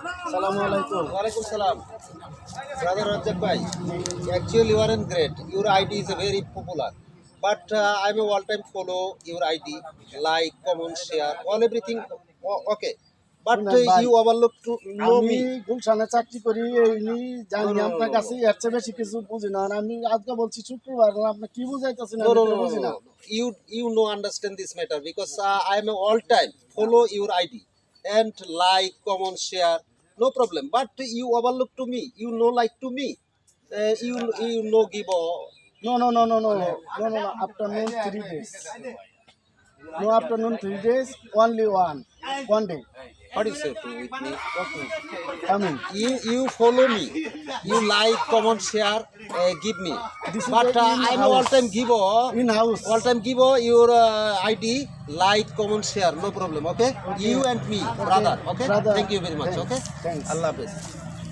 Assalamualaikum. Walaikum salam. Brother Rajak bhai, actually you are in great. Your ID is very popular. But I'm a all-time follow your ID, like, comment, share, all everything. Okay. But শুনেন ভাই, you overlook to know আমি me. গুলশানে চাকরি করি, এমনি No, জানি no, no, আপনার no, কাছে no. এর চেয়ে বেশি কিছু বুঝি না। আর আমি আজকে বলছি শুক্রবার, আপনি কি বুঝাইতেছেন No, আমি no, তো no, no, বুঝি no, না। no. You no understand this matter because I am a all-time follow your ID and like, comment, share, no problem. But you overlook to me. You no like to me. You no give a No, no, no, no, no, no, no, no, no. Afternoon 3 days. No afternoon 3 days. Only one day. what do you say to with me? Okay. Coming. You follow me. You like, comment, share, give me. This is But the I'm a in-house. all-time giver. In-house. All-time giver. Your ID, like, comment, share, no problem. Okay? You and me, brother. Okay? Brother. Thank you very much. Thanks. Okay? Thanks. Allah Hafiz.